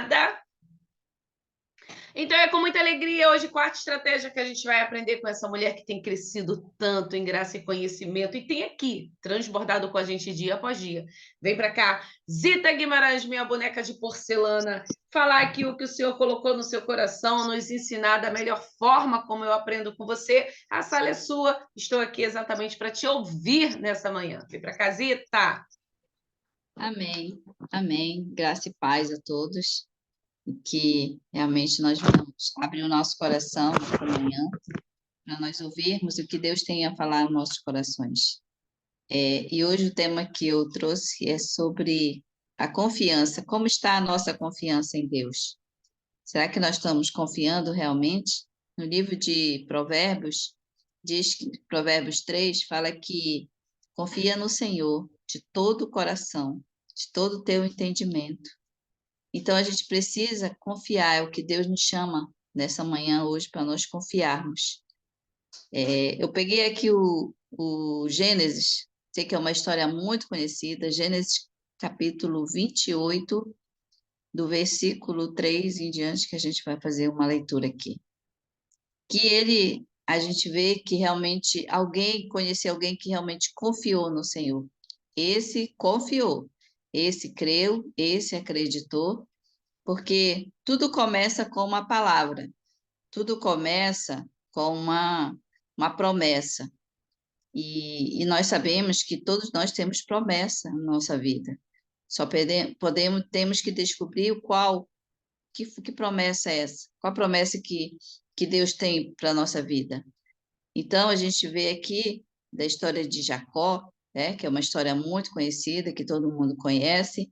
Nada? Então é com muita alegria hoje, quarta estratégia que a gente vai aprender com essa mulher que tem crescido tanto em graça e conhecimento e tem aqui, transbordado com a gente dia após dia. Vem para cá, Zita Guimarães, minha boneca de porcelana, falar aqui o que o Senhor colocou no seu coração, nos ensinar da melhor forma como eu aprendo com você. A sala é sua, estou aqui exatamente para te ouvir nessa manhã. Vem para cá, Zita. Amém, amém. Graça e paz a todos. E que realmente nós vamos abrir o nosso coração esta manhã para nós ouvirmos o que Deus tem a falar nos nossos corações. E hoje o tema que eu trouxe é sobre a confiança. Como está a nossa confiança em Deus? Será que nós estamos confiando realmente? No livro de Provérbios, diz que Provérbios 3 fala que confia no Senhor de todo o coração, de todo o teu entendimento. Então, a gente precisa confiar, é o que Deus nos chama nessa manhã hoje para nós confiarmos. Eu peguei aqui o Gênesis, sei que é uma história muito conhecida, Gênesis capítulo 28, do versículo 3 em diante, que a gente vai fazer uma leitura aqui. A gente vê que realmente conheceu alguém que realmente confiou no Senhor. Esse confiou, esse creu, esse acreditou, porque tudo começa com uma palavra, tudo começa com uma promessa. E nós sabemos que todos nós temos promessa na nossa vida. Só temos que descobrir que promessa é essa? Qual a promessa que Deus tem para a nossa vida? Então, a gente vê aqui da história de Jacó, né, que é uma história muito conhecida, que todo mundo conhece,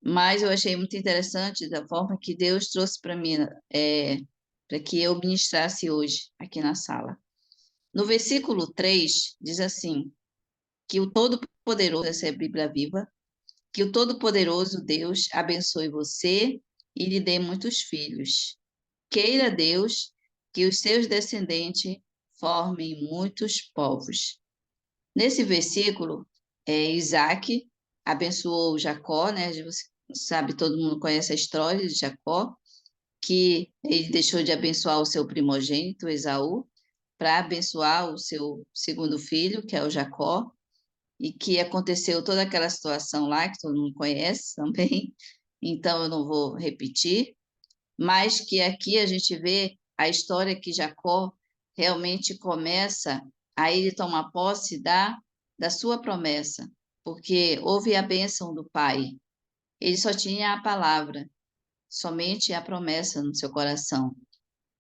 mas eu achei muito interessante da forma que Deus trouxe para mim, para que eu ministrasse hoje aqui na sala. No versículo 3, diz assim, que o Todo-Poderoso, essa é a Bíblia Viva, que o Todo-Poderoso Deus abençoe você e lhe dê muitos filhos. Queira Deus que os seus descendentes formem muitos povos. Nesse versículo, Isaac abençoou Jacó, né? Você sabe, todo mundo conhece a história de Jacó, que ele deixou de abençoar o seu primogênito, Esaú, para abençoar o seu segundo filho, que é o Jacó, e que aconteceu toda aquela situação lá, que todo mundo conhece também, então eu não vou repetir, mas que aqui a gente vê a história que Jacó realmente começa a ele tomar posse da sua promessa, porque houve a bênção do pai. Ele só tinha a palavra, somente a promessa no seu coração.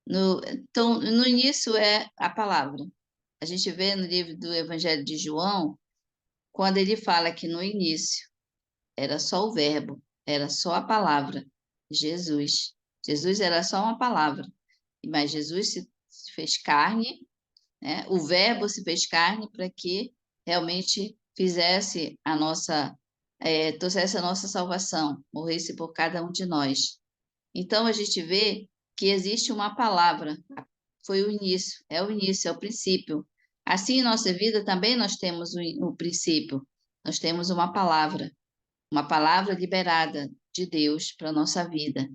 Então, no início é a palavra. A gente vê no livro do Evangelho de João, quando ele fala que no início era só o verbo, era só a palavra, Jesus. Jesus era só uma palavra, mas Jesus se fez carne, né? O verbo se fez carne para que realmente fizesse trouxesse a nossa salvação, morresse por cada um de nós. Então, a gente vê que existe uma palavra, foi o início, é o princípio. Assim, em nossa vida também nós temos o princípio, nós temos uma palavra liberada de Deus para a nossa vida.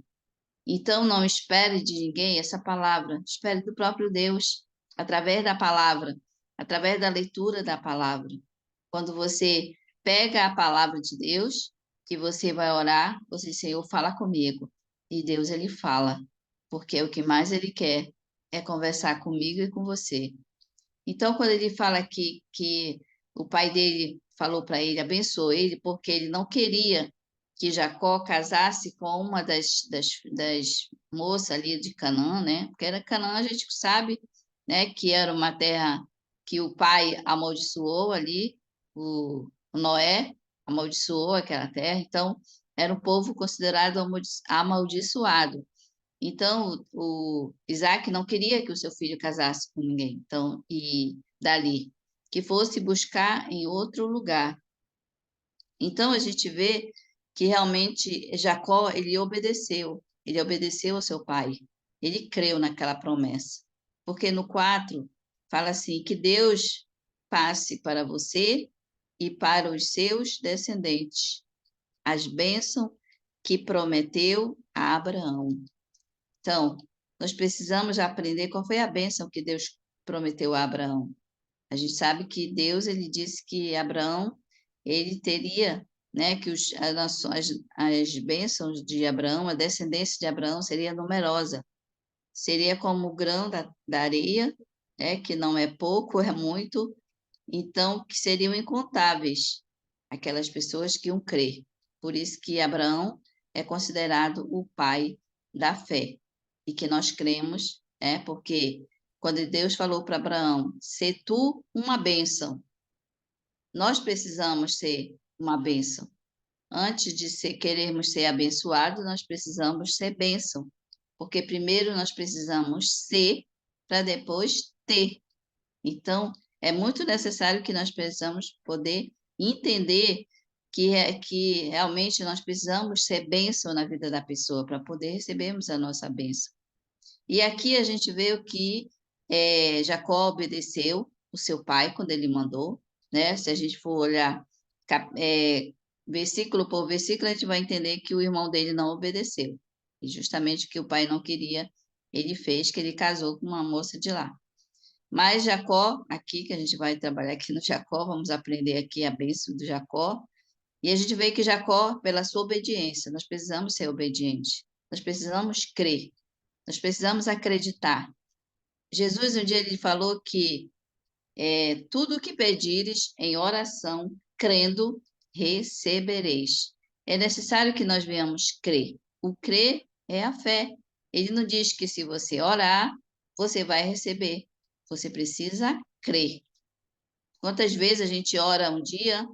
Então, não espere de ninguém essa palavra, espere do próprio Deus, através da palavra, através da leitura da palavra. Quando você pega a palavra de Deus, que você vai orar, você, Senhor, fala comigo. E Deus, ele fala, porque o que mais ele quer é conversar comigo e com você. Então, quando ele fala que o pai dele falou para ele, abençoou ele, porque ele não queria que Jacó casasse com uma das moças ali de Canaã, né? Porque era Canaã, a gente sabe, né, que era uma terra que o pai amaldiçoou ali, o Noé amaldiçoou aquela terra, então era um povo considerado amaldiçoado. Então, o Isaac não queria que o seu filho casasse com ninguém, então, e dali, que fosse buscar em outro lugar. Então, a gente vê que realmente Jacó, ele obedeceu ao seu pai, ele creu naquela promessa. Porque no 4 fala assim, que Deus passe para você e para os seus descendentes as bênçãos que prometeu a Abraão. Então, nós precisamos aprender qual foi a bênção que Deus prometeu a Abraão. A gente sabe que Deus, ele disse que Abraão, ele teria, né, que as bênçãos de Abraão, a descendência de Abraão seria numerosa. Seria como o grão da areia, né, que não é pouco, é muito, então, que seriam incontáveis aquelas pessoas que iam crer. Por isso que Abraão é considerado o pai da fé. E que nós cremos, porque quando Deus falou para Abraão, ser tu uma bênção, nós precisamos ser uma bênção. Antes de querermos ser abençoados, nós precisamos ser bênção. Porque primeiro nós precisamos ser para depois ter. Então, é muito necessário que nós precisamos poder entender que realmente nós precisamos ser bênção na vida da pessoa para poder recebermos a nossa bênção. E aqui a gente vê o que Jacó obedeceu o seu pai quando ele mandou, né? Se a gente for olhar versículo por versículo, a gente vai entender que o irmão dele não obedeceu. E justamente o que o pai não queria, ele fez, que ele casou com uma moça de lá. Mas Jacó, aqui, que a gente vai trabalhar aqui no Jacó, vamos aprender aqui a bênção do Jacó. E a gente vê que Jacó, pela sua obediência, nós precisamos ser obedientes, nós precisamos crer, nós precisamos acreditar. Jesus, um dia, ele falou que tudo o que pedires em oração, crendo, recebereis. É necessário que nós venhamos crer. O crer é a fé. Ele não diz que se você orar, você vai receber. Você precisa crer. Quantas vezes a gente ora um dia,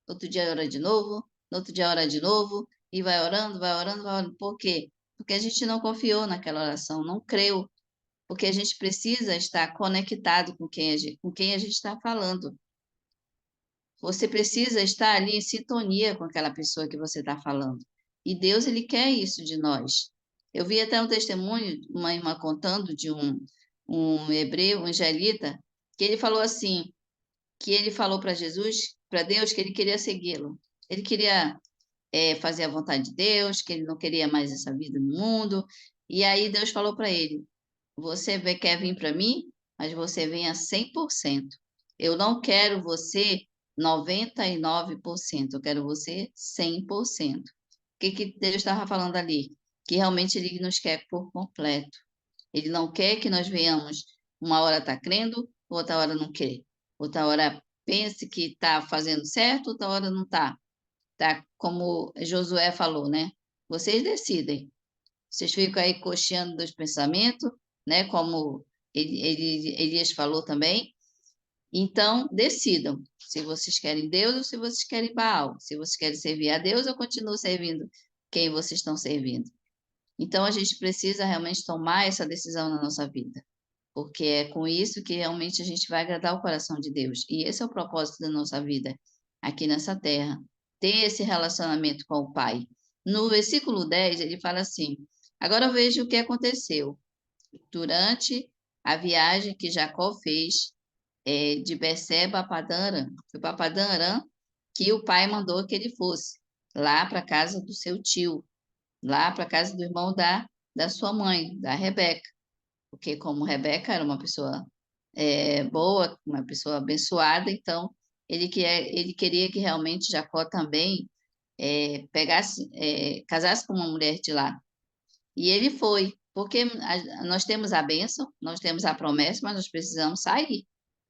outro dia ora de novo, no outro dia ora de novo, e vai orando, vai orando, vai orando. Por quê? Porque a gente não confiou naquela oração, não creu. Porque a gente precisa estar conectado com quem a gente está falando. Você precisa estar ali em sintonia com aquela pessoa que você está falando. E Deus, ele quer isso de nós. Eu vi até um testemunho, uma irmã contando de um hebreu, um israelita, que ele falou assim, que ele falou para Jesus, para Deus, que ele queria segui-lo. Ele queria fazer a vontade de Deus, que ele não queria mais essa vida no mundo. E aí Deus falou para ele, você quer vir para mim, mas você venha 100%. Eu não quero você 99%, eu quero você 100%. O que Deus estava falando ali? Que realmente ele nos quer por completo. Ele não quer que nós venhamos, uma hora está crendo, outra hora não quer. Outra hora pense que está fazendo certo, outra hora não está. Tá como Josué falou, né? Vocês decidem. Vocês ficam aí cocheando dos pensamentos, né? Como Elias falou também. Então, decidam se vocês querem Deus ou se vocês querem Baal. Se vocês querem servir a Deus, eu continuo servindo quem vocês estão servindo. Então, a gente precisa realmente tomar essa decisão na nossa vida, porque é com isso que realmente a gente vai agradar o coração de Deus. E esse é o propósito da nossa vida aqui nessa terra, ter esse relacionamento com o Pai. No versículo 10, ele fala assim: agora veja o que aconteceu durante a viagem que Jacó fez de Berseba a Padã Arã. Foi para Padã Arã que o pai mandou que ele fosse, lá para a casa do seu tio, lá para a casa do irmão da sua mãe, da Rebeca. Porque como Rebeca era uma pessoa boa, uma pessoa abençoada, então ele queria que realmente Jacó também casasse com uma mulher de lá. E ele foi, porque nós temos a bênção, nós temos a promessa, mas nós precisamos sair.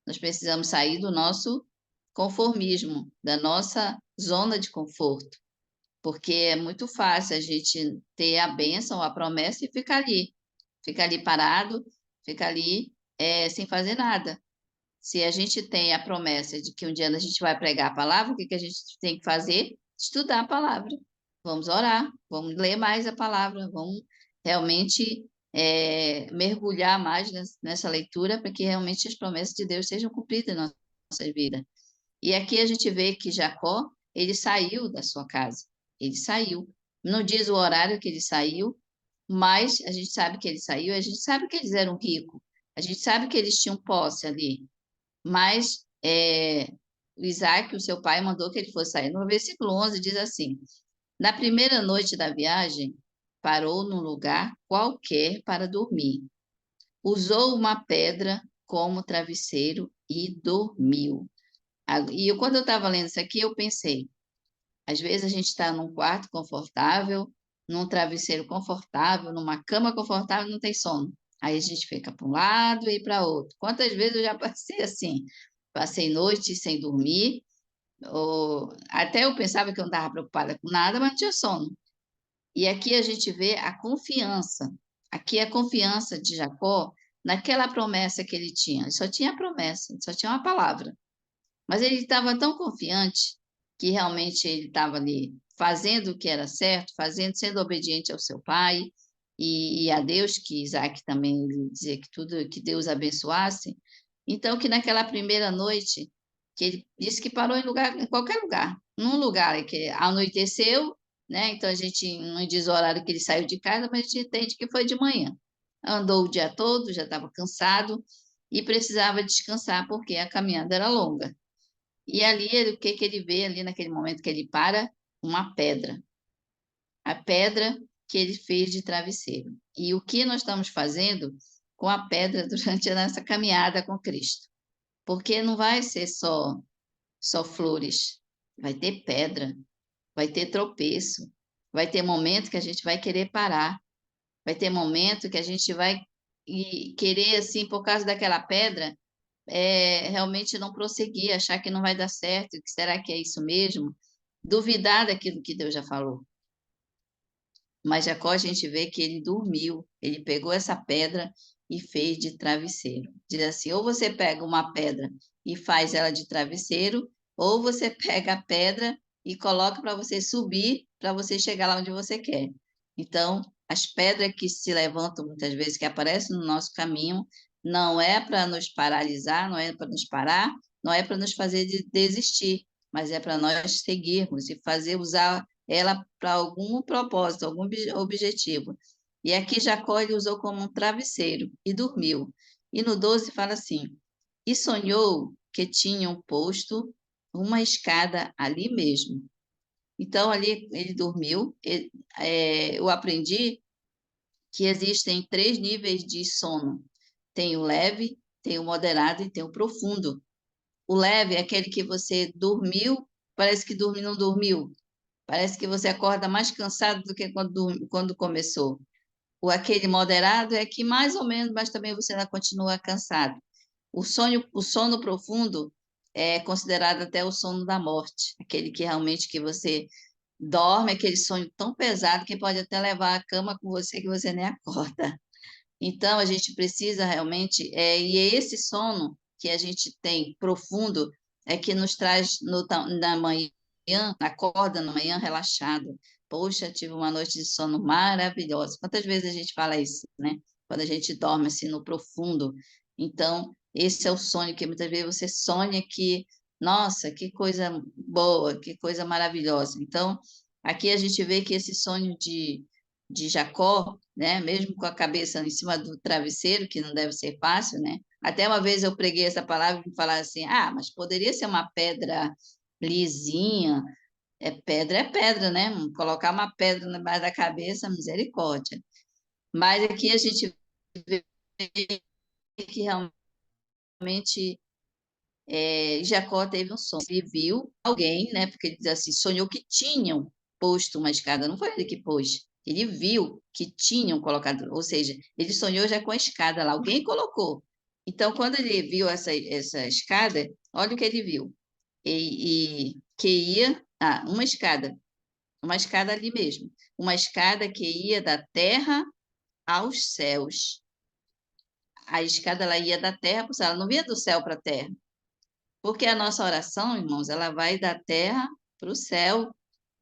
Nós precisamos sair do nosso conformismo, da nossa zona de conforto, porque é muito fácil a gente ter a bênção, a promessa e ficar ali parado, ficar ali sem fazer nada. Se a gente tem a promessa de que um dia a gente vai pregar a palavra, o que a gente tem que fazer? Estudar a palavra. Vamos orar, vamos ler mais a palavra, vamos realmente mergulhar mais nessa leitura para que realmente as promessas de Deus sejam cumpridas na nossa vida. E aqui a gente vê que Jacó, ele saiu da sua casa, ele saiu. Não diz o horário que ele saiu, mas a gente sabe que ele saiu, a gente sabe que eles eram ricos, a gente sabe que eles tinham posse ali, mas o Isaac, o seu pai, mandou que ele fosse sair. No versículo 11 diz assim: Na primeira noite da viagem, parou num lugar qualquer para dormir. Usou uma pedra como travesseiro e dormiu. Quando eu estava lendo isso aqui, eu pensei, às vezes a gente está num quarto confortável, num travesseiro confortável, numa cama confortável, não tem sono. Aí a gente fica para um lado e para outro. Quantas vezes eu já passei assim? Passei noite sem dormir, até eu pensava que eu não estava preocupada com nada, mas não tinha sono. E aqui a gente vê a confiança. Aqui a confiança de Jacó naquela promessa que ele tinha. Ele só tinha a promessa, ele só tinha uma palavra. Mas ele estava tão confiante que realmente ele estava ali fazendo o que era certo, fazendo, sendo obediente ao seu pai e a Deus, que Isaac também dizia que tudo que Deus abençoasse. Então, que naquela primeira noite, que ele disse que parou em qualquer lugar, num lugar que anoiteceu, né? Então a gente não diz o horário que ele saiu de casa, mas a gente entende que foi de manhã. Andou o dia todo, já estava cansado e precisava descansar porque a caminhada era longa. E ali, o que que ele vê ali naquele momento que ele para? Uma pedra. A pedra que ele fez de travesseiro. E o que nós estamos fazendo com a pedra durante a nossa caminhada com Cristo? Porque não vai ser só flores, vai ter pedra, vai ter tropeço, vai ter momento que a gente vai querer parar, vai ter momento que a gente vai querer, assim, por causa daquela pedra, realmente não prosseguir, achar que não vai dar certo, que será que é isso mesmo? Duvidar daquilo que Deus já falou. Mas Jacó, a gente vê que ele dormiu, ele pegou essa pedra e fez de travesseiro. Diz assim: ou você pega uma pedra e faz ela de travesseiro, ou você pega a pedra e coloca para você subir, para você chegar lá onde você quer. Então, as pedras que se levantam muitas vezes, que aparecem no nosso caminho, não é para nos paralisar, não é para nos parar, não é para nos fazer desistir, mas é para nós seguirmos e usar ela para algum propósito, algum objetivo. E aqui Jacó ele usou como um travesseiro e dormiu. E no 12 fala assim: e sonhou que tinham posto uma escada ali mesmo. Então ali ele dormiu. Eu aprendi que existem 3 níveis de sono: tem o leve, tem o moderado e tem o profundo. O leve é aquele que você dormiu, parece que dormiu, não dormiu. Parece que você acorda mais cansado do que quando começou. Aquele moderado é que mais ou menos, mas também você ainda continua cansado. O sono profundo é considerado até o sono da morte, aquele que realmente que você dorme, aquele sonho tão pesado que pode até levar a cama com você que você nem acorda. Então a gente precisa realmente, e é esse sono que a gente tem profundo é que nos traz na manhã, acorda na manhã relaxado. Poxa, tive uma noite de sono maravilhosa. Quantas vezes a gente fala isso, né? Quando a gente dorme assim no profundo. Então, esse é o sonho que muitas vezes você sonha que, nossa, que coisa boa, que coisa maravilhosa. Então, aqui a gente vê que esse sonho de Jacó, né? Mesmo com a cabeça em cima do travesseiro, que não deve ser fácil, né? Até uma vez eu preguei essa palavra e falaram assim: ah, mas poderia ser uma pedra lisinha. É pedra, né? Colocar uma pedra debaixo da cabeça, misericórdia. Mas aqui a gente vê que realmente Jacó teve um sonho. Ele viu alguém, né? Porque ele diz assim: sonhou que tinham posto uma escada. Não foi ele que pôs. Ele viu que tinham colocado, ou seja, ele sonhou já com a escada lá, alguém colocou. Então, quando ele viu essa escada, olha o que ele viu. Que ia, uma escada ali mesmo, uma escada que ia da terra aos céus. A escada ela ia da terra para o céu, ela não via do céu para a terra. Porque a nossa oração, irmãos, ela vai da terra para o céu,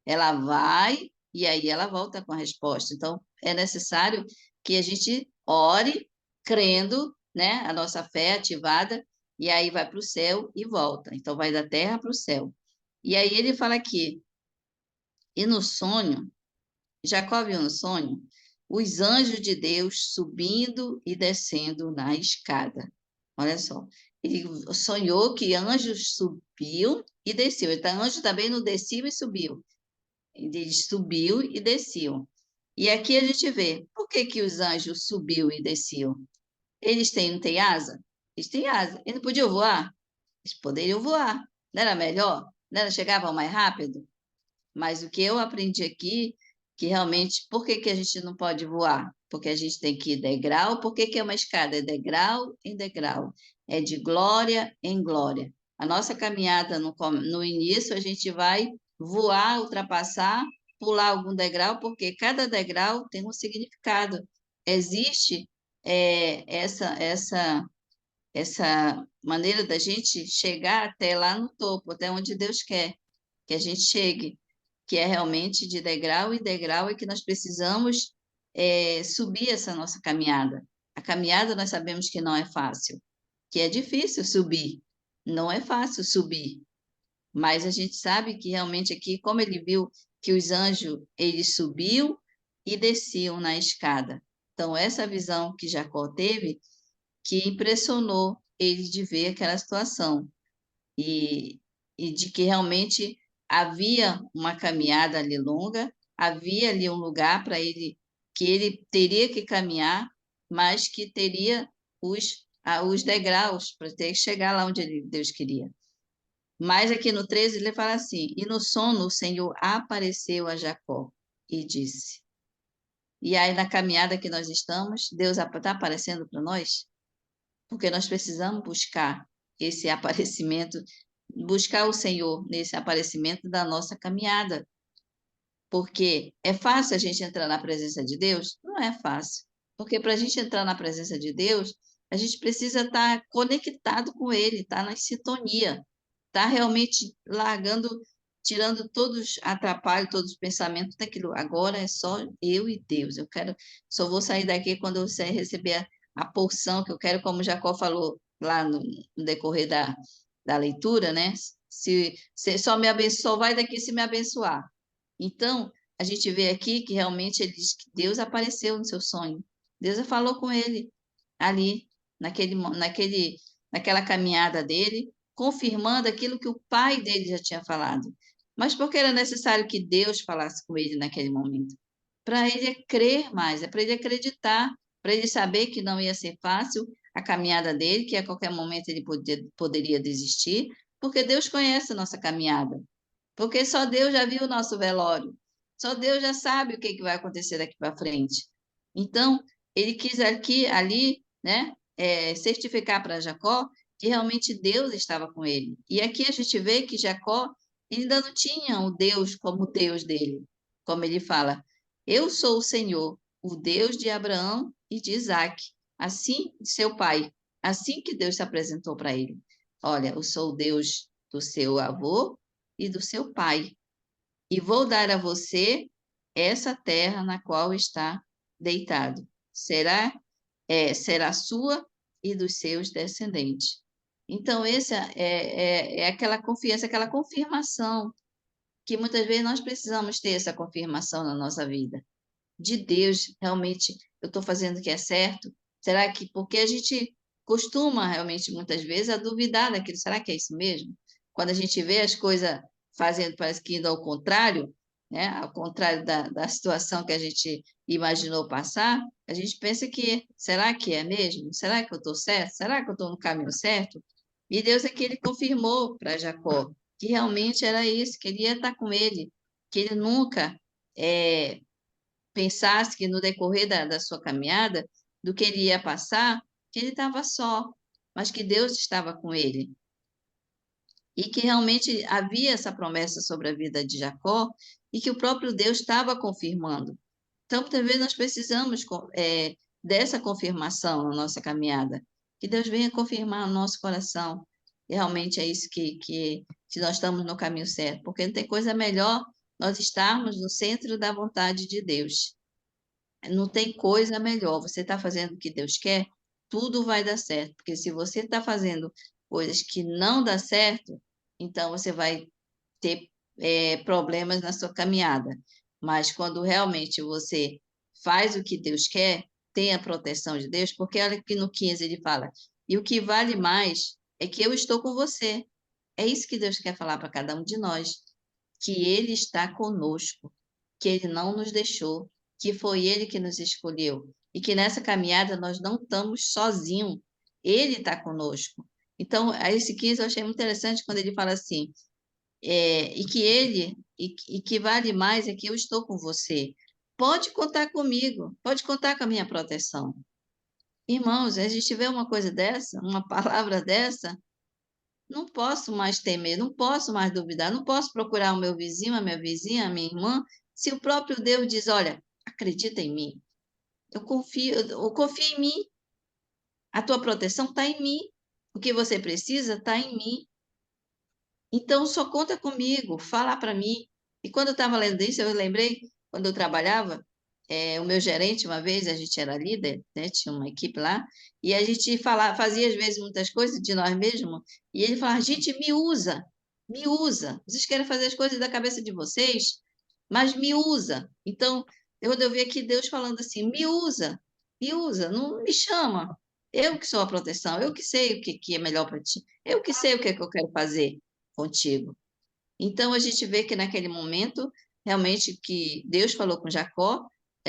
ela vai e aí ela volta com a resposta. Então, é necessário que a gente ore crendo, né? A nossa fé é ativada e aí vai para o céu e volta. Então, vai da terra para o céu. E aí ele fala aqui, e no sonho, Jacó viu no sonho os anjos de Deus subindo e descendo na escada. Olha só, ele sonhou que anjos subiam e desciam. Então, anjo também não descia e subiu. Eles subiam e desciam. E aqui a gente vê, por que que os anjos subiam e desciam? Não têm asa? Eles têm asa. Eles não podiam voar? Eles poderiam voar. Não era melhor? Não era, chegavam mais rápido? Mas o que eu aprendi aqui, que realmente, por que que a gente não pode voar? Porque a gente tem que ir degrau. Por que que é uma escada? É degrau em degrau. É de glória em glória. A nossa caminhada no início, a gente vai voar, ultrapassar, pular algum degrau, porque cada degrau tem um significado. Existe essa maneira da gente chegar até lá no topo, até onde Deus quer que a gente chegue, que é realmente de degrau em degrau e que nós precisamos subir essa nossa caminhada. A caminhada nós sabemos que não é fácil, que é difícil subir, não é fácil subir, mas a gente sabe que realmente aqui, como ele viu que os anjos, eles subiam e desciam na escada. Então, essa visão que Jacó teve, que impressionou ele de ver aquela situação e, e de que realmente havia uma caminhada ali longa, havia ali um lugar para ele, que ele teria que caminhar, mas que teria os degraus para ter que chegar lá onde Deus queria. Mas aqui no 13 ele fala assim: E no sono o Senhor apareceu a Jacó e disse. E aí, na caminhada que nós estamos, Deus está aparecendo para nós? Porque nós precisamos buscar esse aparecimento, buscar o Senhor nesse aparecimento da nossa caminhada. Porque é fácil a gente entrar na presença de Deus? Não é fácil. Porque para a gente entrar na presença de Deus, a gente precisa estar conectado com Ele, estar na sintonia, estar realmente largando, tirando todos os atrapalhos, todos os pensamentos daquilo. Agora é só eu e Deus. Só vou sair daqui quando eu receber a porção que eu quero, como Jacó falou lá no decorrer da leitura, né? Se só me abençoa, vai daqui se me abençoar. Então, a gente vê aqui que realmente ele diz que Deus apareceu no seu sonho. Deus falou com ele ali, naquela caminhada dele, confirmando aquilo que o pai dele já tinha falado. Mas por que era necessário que Deus falasse com ele naquele momento? Para ele crer mais, é para ele acreditar, para ele saber que não ia ser fácil a caminhada dele, que a qualquer momento ele poderia desistir, porque Deus conhece a nossa caminhada. Porque só Deus já viu o nosso velório. Só Deus já sabe o que vai acontecer daqui para frente. Então, ele quis ali, né, certificar para Jacó que realmente Deus estava com ele. E aqui a gente vê que Jacó ainda não tinha o Deus como Deus dele. Como ele fala, eu sou o Senhor, o Deus de Abraão e de Isaac, assim de seu pai. Assim que Deus se apresentou para ele. Olha, eu sou o Deus do seu avô e do seu pai, e vou dar a você essa terra na qual está deitado. Será sua e dos seus descendentes. Então, essa é aquela confiança, aquela confirmação, que muitas vezes nós precisamos ter essa confirmação na nossa vida. De Deus, realmente, eu estou fazendo o que é certo? Será que, porque a gente costuma realmente, muitas vezes, a duvidar daquilo, será que é isso mesmo? Quando a gente vê as coisas fazendo, parece que indo ao contrário, né? Ao contrário da situação que a gente imaginou passar, a gente pensa que, será que é mesmo? Será que eu estou certo? Será que eu estou no caminho certo? E Deus aqui, ele confirmou para Jacó que realmente era isso, que ele ia estar com ele, que ele nunca é, pensasse que no decorrer da sua caminhada, do que ele ia passar, que ele estava só, mas que Deus estava com ele. E que realmente havia essa promessa sobre a vida de Jacó e que o próprio Deus estava confirmando. Então, talvez nós precisamos dessa confirmação na nossa caminhada, que Deus venha confirmar no nosso coração. E realmente é isso que nós estamos no caminho certo, porque não tem coisa melhor nós estarmos no centro da vontade de Deus. Não tem coisa melhor. Você está fazendo o que Deus quer, tudo vai dar certo. Porque se você está fazendo coisas que não dá certo, então você vai ter problemas na sua caminhada. Mas quando realmente você faz o que Deus quer, tem a proteção de Deus, porque olha aqui no 15 ele fala, e o que vale mais é que eu estou com você. É isso que Deus quer falar para cada um de nós, que Ele está conosco, que Ele não nos deixou, que foi Ele que nos escolheu e que nessa caminhada nós não estamos sozinhos, Ele está conosco. Então, a esse 15 eu achei muito interessante quando ele fala assim, e que vale mais é que eu estou com você. Pode contar comigo, pode contar com a minha proteção. Irmãos, a gente vê uma coisa dessa, uma palavra dessa, não posso mais temer, não posso mais duvidar, não posso procurar o meu vizinho, a minha vizinha, a minha irmã, se o próprio Deus diz, olha, acredita em mim, eu confio em mim, a tua proteção está em mim, o que você precisa está em mim. Então, só conta comigo, fala para mim. E quando eu estava lendo isso, eu lembrei, quando eu trabalhava, o meu gerente, uma vez, a gente era líder, né, tinha uma equipe lá, e a gente fazia, às vezes, muitas coisas de nós mesmos, e ele falava, gente, me usa, me usa. Vocês querem fazer as coisas da cabeça de vocês, mas me usa. Então, quando eu vi aqui Deus falando assim, me usa, não me chama. Eu que sou a proteção, eu que sei o que é melhor para ti, eu que sei o que é que eu quero fazer contigo. Então, a gente vê que naquele momento, realmente, que Deus falou com Jacó,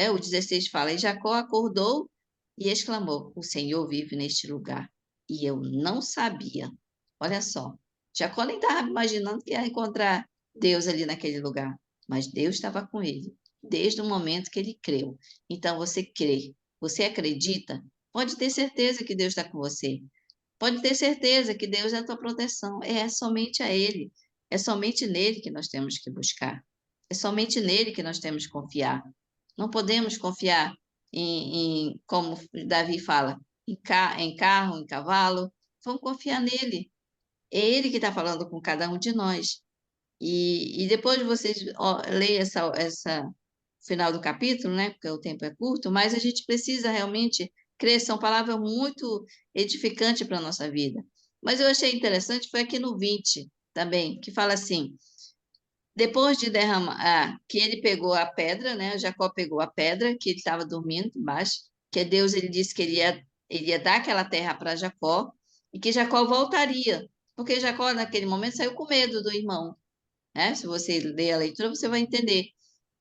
o 16 fala, e Jacó acordou e exclamou, o Senhor vive neste lugar, e eu não sabia. Olha só, Jacó nem estava imaginando que ia encontrar Deus ali naquele lugar, mas Deus estava com ele, desde o momento que ele creu. Então, você crê, você acredita, pode ter certeza que Deus está com você. Pode ter certeza que Deus é a tua proteção. É somente a Ele. É somente nele que nós temos que buscar. É somente nele que nós temos que confiar. Não podemos confiar como Davi fala, em carro, em cavalo. Vamos confiar nele. É ele que está falando com cada um de nós. E depois vocês leem essa final do capítulo, né? Porque o tempo é curto, mas a gente precisa realmente crer, são palavras muito edificantes para a nossa vida. Mas eu achei interessante, foi aqui no 20 também, que fala assim, depois de derramar, que ele pegou a pedra, né? Jacó pegou a pedra, que ele estava dormindo embaixo, que Deus ele disse que ele ia dar aquela terra para Jacó, e que Jacó voltaria, porque Jacó naquele momento saiu com medo do irmão, né? Se você ler a leitura, você vai entender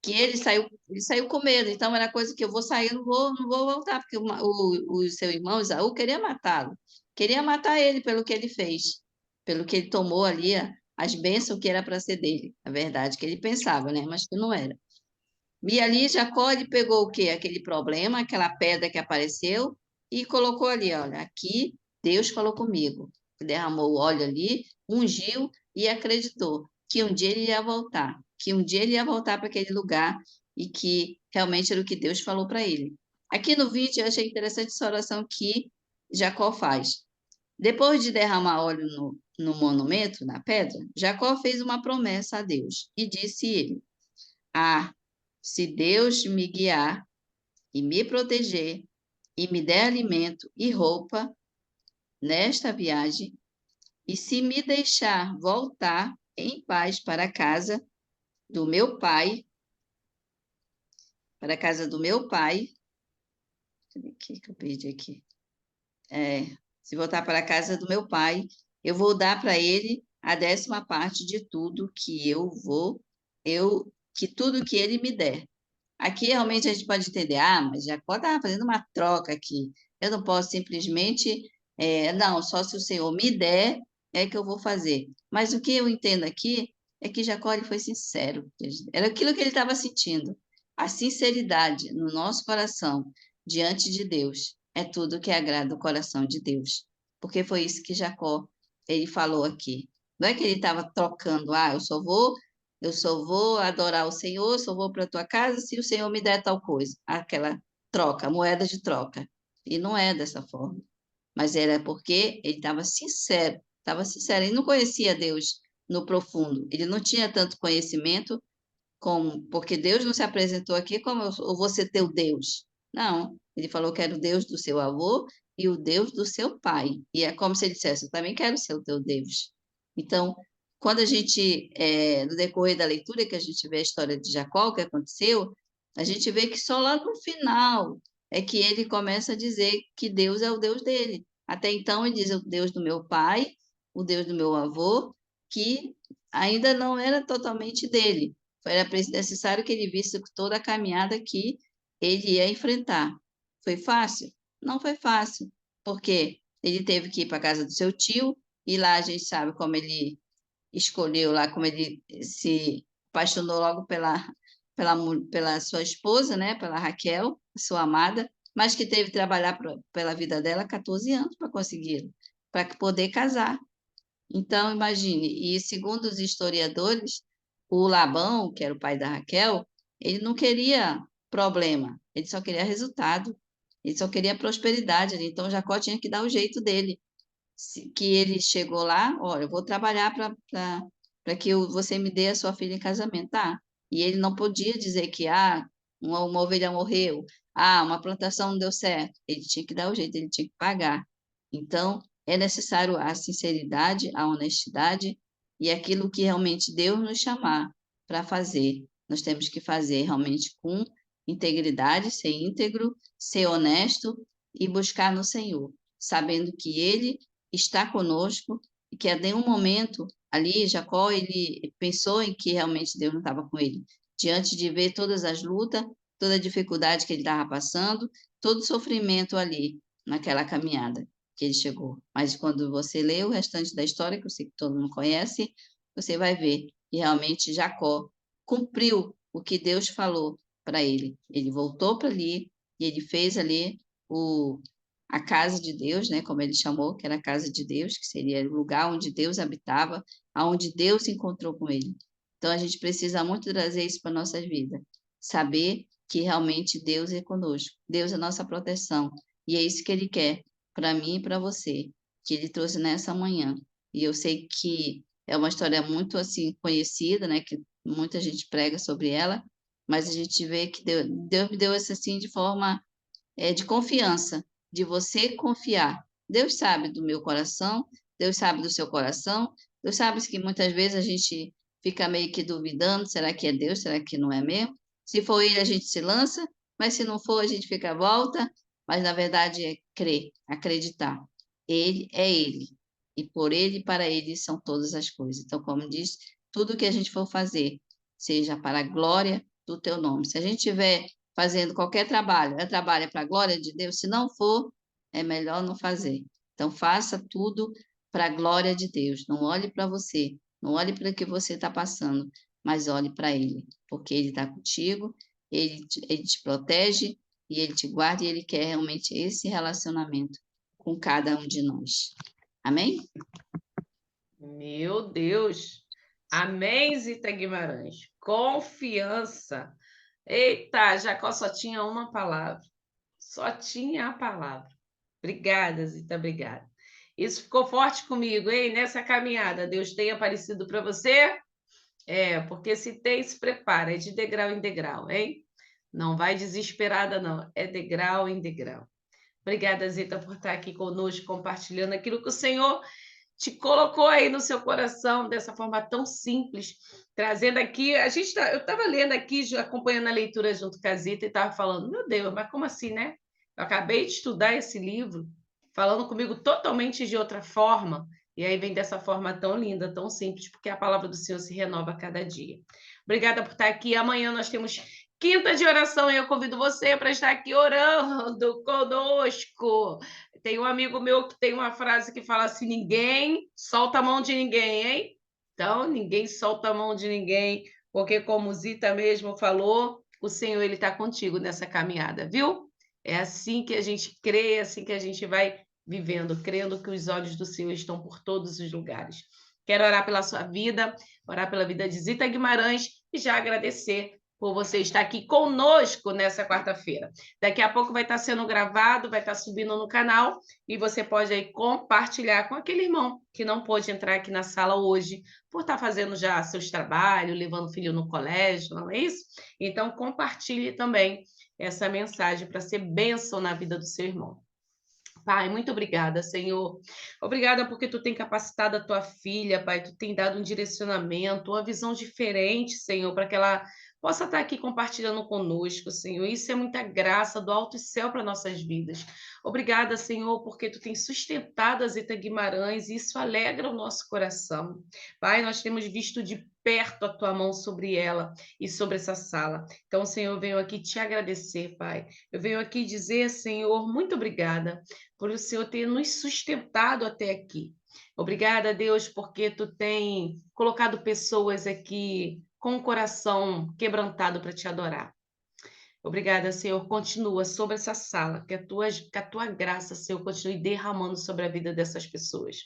que ele saiu com medo, então era coisa que eu vou sair, eu não vou voltar, porque o seu irmão Esaú queria matá-lo, queria matar ele pelo que ele fez, pelo que ele tomou ali, as bênçãos que era para ser dele, a verdade, que ele pensava, né? Mas que não era. E ali Jacó, ele pegou o quê? Aquele problema, aquela pedra que apareceu, e colocou ali, olha, aqui Deus falou comigo, derramou o óleo ali, ungiu e acreditou que um dia ele ia voltar, que um dia ele ia voltar para aquele lugar e que realmente era o que Deus falou para ele. Aqui no vídeo eu achei interessante essa oração que Jacó faz. Depois de derramar óleo no monumento, na pedra, Jacó fez uma promessa a Deus e disse ele, se Deus me guiar e me proteger e me der alimento e roupa nesta viagem, e se me deixar voltar em paz para a casa do meu pai, para a casa do meu pai, o que eu perdi aqui? Se voltar para a casa do meu pai, eu vou dar para ele a 10ª parte de tudo que que tudo que ele me der. Aqui realmente a gente pode entender, mas Jacó estava fazendo uma troca aqui. Eu não posso simplesmente, não, só se o Senhor me der, é que eu vou fazer. Mas o que eu entendo aqui é que Jacó ele foi sincero. Era aquilo que ele estava sentindo. A sinceridade no nosso coração diante de Deus é tudo que agrada o coração de Deus. Porque foi isso que Jacó ele falou aqui. Não é que ele estava trocando, eu só vou adorar o Senhor, só vou para a tua casa se o Senhor me der tal coisa. Aquela troca, moeda de troca. E não é dessa forma. Mas era porque ele estava sincero. Ele não conhecia Deus no profundo. Ele não tinha tanto conhecimento porque Deus não se apresentou aqui como eu vou ser teu Deus. Não, ele falou que era o Deus do seu avô e o Deus do seu pai. E é como se ele dissesse, eu também quero ser o teu Deus. Então, quando a gente, no decorrer da leitura, que a gente vê a história de Jacó, o que aconteceu, a gente vê que só lá no final é que ele começa a dizer que Deus é o Deus dele. Até então ele diz o Deus do meu pai, o Deus do meu avô, que ainda não era totalmente dele. Era necessário que ele visse toda a caminhada que ele ia enfrentar. Foi fácil? Não foi fácil, porque ele teve que ir para a casa do seu tio, e lá a gente sabe como ele escolheu lá, como ele se apaixonou logo pela sua esposa, né, pela Raquel, sua amada, mas que teve que trabalhar pela vida dela 14 anos para conseguir, para poder casar. Então, imagine, e segundo os historiadores, o Labão, que era o pai da Raquel, ele não queria problema, ele só queria resultado, ele só queria prosperidade. Então, Jacó tinha que dar o jeito dele. Que ele chegou lá, olha, eu vou trabalhar para que você me dê a sua filha em casamento, tá? E ele não podia dizer que uma ovelha morreu, uma plantação não deu certo. Ele tinha que dar o jeito, ele tinha que pagar. Então, é necessário a sinceridade, a honestidade e aquilo que realmente Deus nos chamar para fazer. Nós temos que fazer realmente com integridade, ser íntegro, ser honesto e buscar no Senhor, sabendo que Ele está conosco e que a nenhum momento ali Jacó ele pensou em que realmente Deus não estava com ele, diante de ver todas as lutas, toda a dificuldade que ele estava passando, todo o sofrimento ali naquela caminhada que ele chegou. Mas quando você lê o restante da história, que eu sei que todo mundo conhece, você vai ver que realmente Jacó cumpriu o que Deus falou para ele. Ele voltou para ali e ele fez ali a casa de Deus, né, como ele chamou, que era a casa de Deus, que seria o lugar onde Deus habitava, aonde Deus se encontrou com ele. Então a gente precisa muito trazer isso para a nossa vida, saber que realmente Deus é conosco, Deus é a nossa proteção, e é isso que ele quer para mim e para você, que ele trouxe nessa manhã. E eu sei que é uma história muito assim conhecida, né, que muita gente prega sobre ela, mas a gente vê que Deus me deu essa assim de forma de confiança, de você confiar. Deus sabe do meu coração, Deus sabe do seu coração, Deus sabe que muitas vezes a gente fica meio que duvidando, será que é Deus, será que não é mesmo? Se for ele, a gente se lança, mas se não for, a gente fica à volta, mas na verdade é crer, acreditar. Ele é ele, e por ele e para ele são todas as coisas. Então, como diz, tudo que a gente for fazer, seja para a glória do teu nome. Se a gente tiver fazendo qualquer trabalho, trabalho para a glória de Deus, se não for, é melhor não fazer. Então, faça tudo para a glória de Deus. Não olhe para você, não olhe para o que você está passando, mas olhe para Ele, porque Ele está contigo, ele te protege, e Ele te guarda, e Ele quer realmente esse relacionamento com cada um de nós. Amém? Meu Deus! Amém, Zita Guimarães. Confiança. Eita, Jacó só tinha uma palavra. Só tinha a palavra. Obrigada, Zita, obrigada. Isso ficou forte comigo, hein? Nessa caminhada, Deus tem aparecido para você? Porque se tem, se prepara, é de degrau em degrau, hein? Não vai desesperada, não. É degrau em degrau. Obrigada, Zita, por estar aqui conosco, compartilhando aquilo que o Senhor te colocou aí no seu coração dessa forma tão simples, trazendo aqui. Eu estava lendo aqui, acompanhando a leitura junto com a Zita, e estava falando, meu Deus, mas como assim, né? Eu acabei de estudar esse livro, falando comigo totalmente de outra forma, e aí vem dessa forma tão linda, tão simples, porque a palavra do Senhor se renova a cada dia. Obrigada por estar aqui. Amanhã nós temos quinta de oração e eu convido você para estar aqui orando conosco. Tem um amigo meu que tem uma frase que fala assim: ninguém solta a mão de ninguém, hein? Então, ninguém solta a mão de ninguém, porque, como Zita mesmo falou, o Senhor ele está contigo nessa caminhada, viu? É assim que a gente crê, é assim que a gente vai vivendo, crendo que os olhos do Senhor estão por todos os lugares. Quero orar pela sua vida, orar pela vida de Zita Guimarães e já agradecer por você estar aqui conosco nessa quarta-feira. Daqui a pouco vai estar sendo gravado, vai estar subindo no canal e você pode aí compartilhar com aquele irmão que não pôde entrar aqui na sala hoje por estar fazendo já seus trabalhos, levando o filho no colégio, não é isso? Então compartilhe também essa mensagem para ser bênção na vida do seu irmão. Pai, muito obrigada, Senhor. Obrigada porque tu tem capacitado a tua filha, Pai. Tu tem dado um direcionamento, uma visão diferente, Senhor, para que ela possa estar aqui compartilhando conosco, Senhor. Isso é muita graça do alto céu para nossas vidas. Obrigada, Senhor, porque Tu tens sustentado a Zita Guimarães e isso alegra o nosso coração. Pai, nós temos visto de perto a Tua mão sobre ela e sobre essa sala. Então, Senhor, eu venho aqui te agradecer, Pai. Eu venho aqui dizer, Senhor, muito obrigada por o Senhor ter nos sustentado até aqui. Obrigada, Deus, porque Tu tem colocado pessoas aqui com o coração quebrantado para te adorar. Obrigada, Senhor. Continua sobre essa sala, que a tua graça, Senhor, continue derramando sobre a vida dessas pessoas.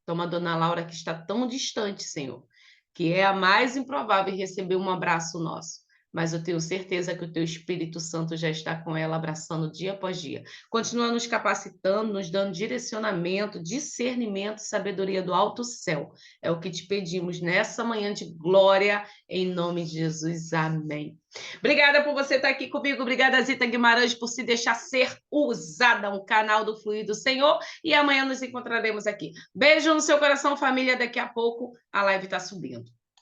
Toma a dona Laura, que está tão distante, Senhor, que é a mais improvável em receber um abraço nosso. Mas eu tenho certeza que o teu Espírito Santo já está com ela, abraçando dia após dia. Continua nos capacitando, nos dando direcionamento, discernimento e sabedoria do alto céu. É o que te pedimos nessa manhã de glória, em nome de Jesus. Amém. Obrigada por você estar aqui comigo. Obrigada, Zita Guimarães, por se deixar ser usada, um canal do Fluir do Senhor. E amanhã nos encontraremos aqui. Beijo no seu coração, família. Daqui a pouco a live está subindo.